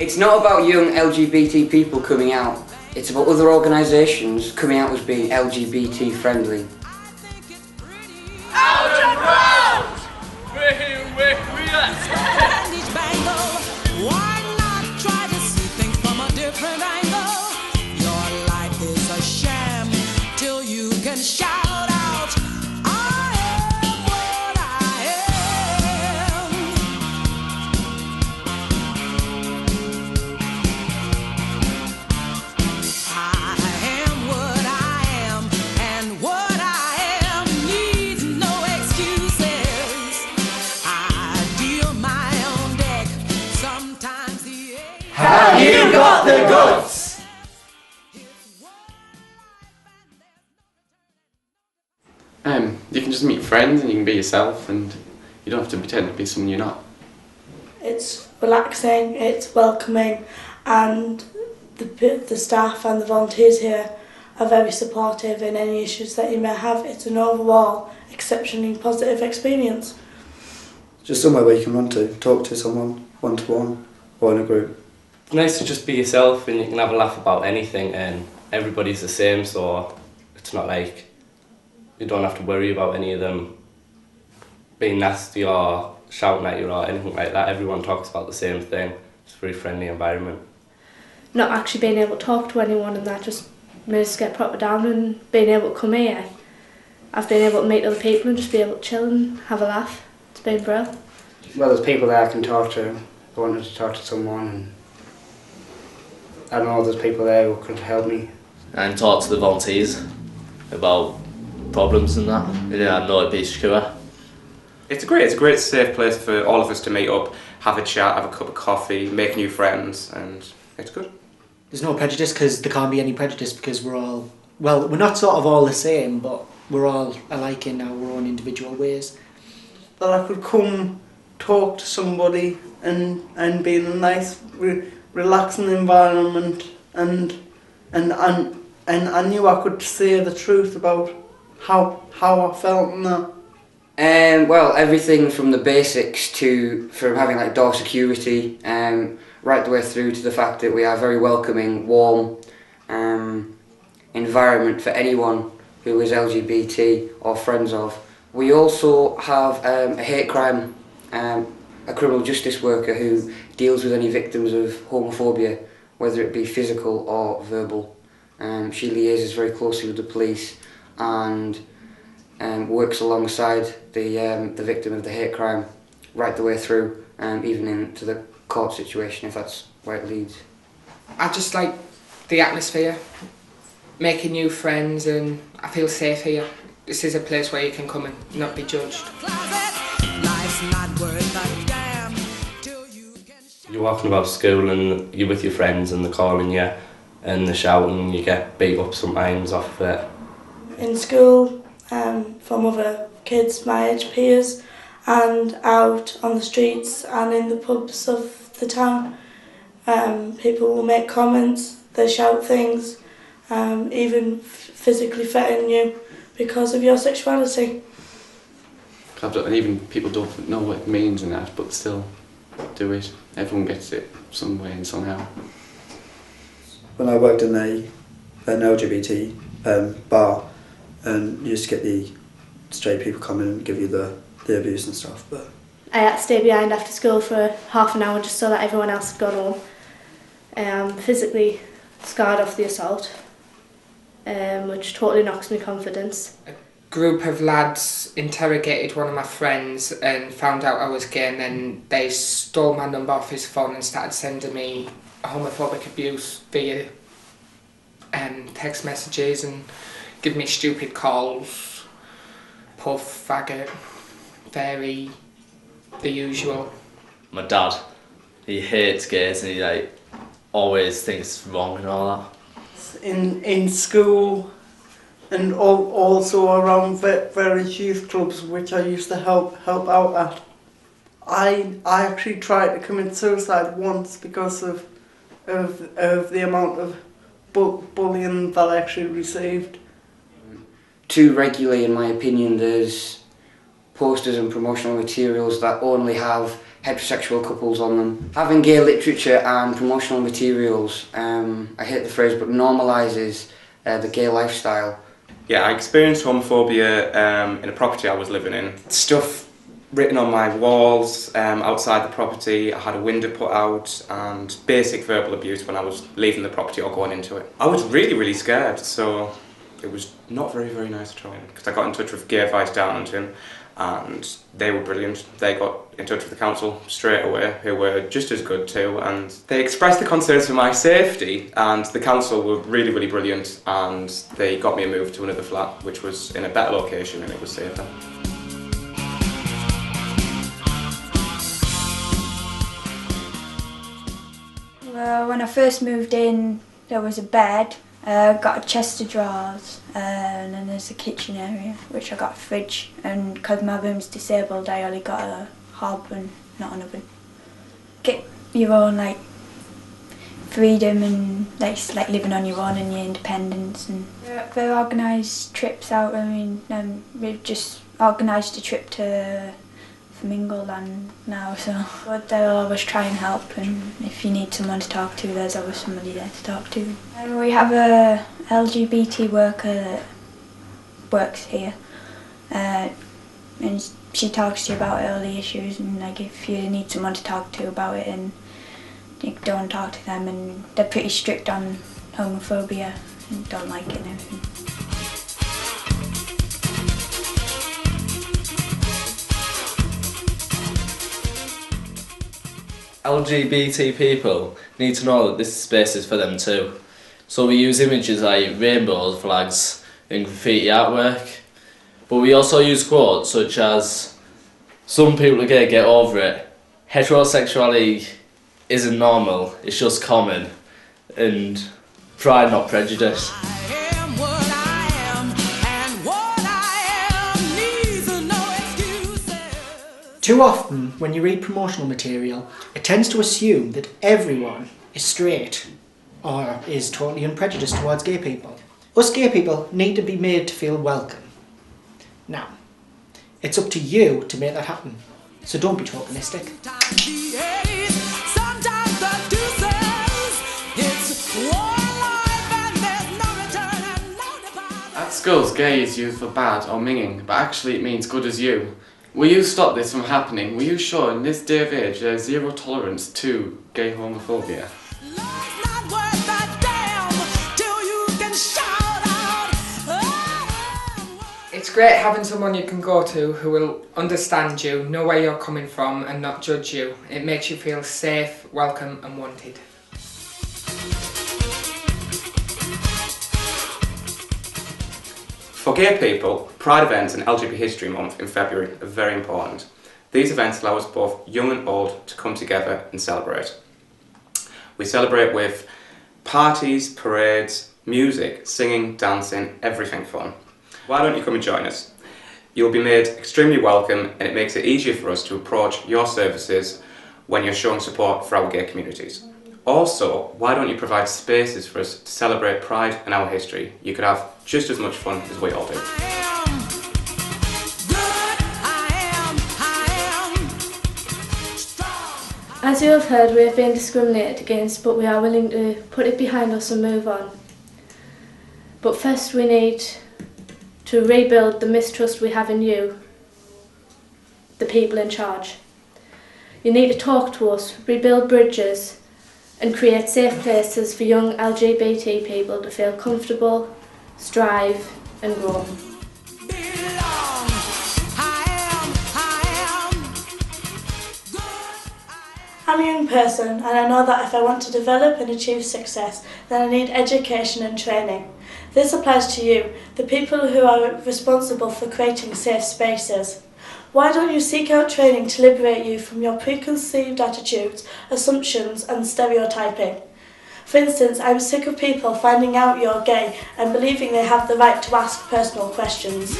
It's not about young LGBT people coming out, it's about other organisations coming out as being LGBT friendly. Out and proud! Why not try to see things from a different angle? Your life is a sham till you can shout out, I am what I am. I am what I am, and what I am needs no excuses. I deal my own deck, sometimes the Have you got the goods? You can just meet friends and you can be yourself and you don't have to pretend to be someone you're not. It's relaxing, it's welcoming, and the staff and the volunteers here are very supportive in any issues that you may have. It's an overall exceptionally positive experience. Just somewhere where you can run to, talk to someone one-to-one or in a group. It's nice to just be yourself and you can have a laugh about anything and everybody's the same, so it's not like you don't have to worry about any of them being nasty or shouting at you or anything like that. Everyone talks about the same thing. It's a very friendly environment. Not actually being able to talk to anyone and that, just managed to get proper down, and being able to come here, I've been able to meet other people and just be able to chill and have a laugh. It's been brilliant. Well, there's people there I can talk to. I wanted to talk to someone, and I know there's people there who could help me. And talk to the volunteers about problems and that. Yeah, I know it'd be secure. It's a great safe place for all of us to meet up, have a chat, have a cup of coffee, make new friends, and it's good. There's no prejudice, because there can't be any prejudice, because we're all, well, we're not sort of all the same, but we're all alike in our own individual ways. That I could come talk to somebody and be in a nice, relaxing environment, and I knew I could say the truth about how I felt and that. Well, everything from the basics from having like door security, right the way through to the fact that we are a very welcoming, warm environment for anyone who is LGBT or friends of. We also have a hate crime, a criminal justice worker who deals with any victims of homophobia, whether it be physical or verbal. She liaises very closely with the police and works alongside the victim of the hate crime right the way through, even into the court situation if that's where it leads. I just like the atmosphere, making new friends, and I feel safe here. This is a place where you can come and not be judged. You're walking about school and you're with your friends and they're calling you and they're shouting and you get beat up sometimes off of it. In school, from other kids my age, peers, and out on the streets and in the pubs of the town, people will make comments, they shout things, even physically threaten you because of your sexuality. And even people don't know what it means and that, but still do it. Everyone gets it some way and somehow. When I worked in an LGBT bar, and you just get the straight people come in and give you the abuse and stuff. But I had to stay behind after school for half an hour just so that everyone else had gone home. Physically scarred off the assault, which totally knocks my confidence. A group of lads interrogated one of my friends and found out I was gay, and then they stole my number off his phone and started sending me homophobic abuse via text messages and give me stupid calls, puff, faggot, fairy, the usual. My dad, he hates gays and he always thinks it's wrong and all that. In school and also around various youth clubs which I used to help out at. I actually tried to commit suicide once because of the amount of bullying that I actually received. Too regularly, in my opinion, there's posters and promotional materials that only have heterosexual couples on them. Having gay literature and promotional materials, I hate the phrase, but normalises the gay lifestyle. Yeah, I experienced homophobia in a property I was living in. Stuff written on my walls outside the property, I had a window put out, and basic verbal abuse when I was leaving the property or going into it. I was really, really scared, so it was not very, very nice at all. Because I got in touch with Gay Advice Darlington, and they were brilliant. They got in touch with the council straight away, who were just as good too, and they expressed the concerns for my safety, and the council were really, really brilliant, and they got me a move to another flat, which was in a better location and it was safer. Well, when I first moved in, there was a bed, got a chest of drawers, and then there's a kitchen area, which I got a fridge, and because my room's disabled, I only got a hob and not an oven. Get your own like freedom and like living on your own and your independence, and they organised trips out. I mean, we've just organised a trip to Flamingo Land now, so but they'll always try and help, and if you need someone to talk to, there's always somebody there to talk to. And we have a LGBT worker that works here, and she talks to you about all the issues, and like if you need someone to talk to about it and you don't talk to them, and they're pretty strict on homophobia and don't like it and everything. LGBT people need to know that this space is for them too. So we use images like rainbows, flags and graffiti artwork. But we also use quotes such as, "Some people are gay, get over it. Heterosexuality isn't normal, it's just common." And pride, not prejudice. Too often, when you read promotional material, it tends to assume that everyone is straight or is totally unprejudiced towards gay people. Us gay people need to be made to feel welcome. Now, it's up to you to make that happen, so don't be tokenistic. At schools, gay is used for bad or minging, but actually it means good as you. Will you stop this from happening? Will you show in this day of age there's zero tolerance to gay homophobia? It's great having someone you can go to who will understand you, know where you're coming from and not judge you. It makes you feel safe, welcome and wanted. For gay people, Pride events and LGBT History Month in February are very important. These events allow us both young and old to come together and celebrate. We celebrate with parties, parades, music, singing, dancing, everything fun. Why don't you come and join us? You'll be made extremely welcome, and it makes it easier for us to approach your services when you're showing support for our gay communities. Also, why don't you provide spaces for us to celebrate Pride and our history? You could have just as much fun as we all do. As you have heard, we have been discriminated against, but we are willing to put it behind us and move on. But first we need to rebuild the mistrust we have in you, the people in charge. You need to talk to us, rebuild bridges, and create safe places for young LGBT people to feel comfortable, strive and grow. I'm a young person, and I know that if I want to develop and achieve success, then I need education and training. This applies to you, the people who are responsible for creating safe spaces. Why don't you seek out training to liberate you from your preconceived attitudes, assumptions and stereotyping? For instance, I'm sick of people finding out you're gay and believing they have the right to ask personal questions.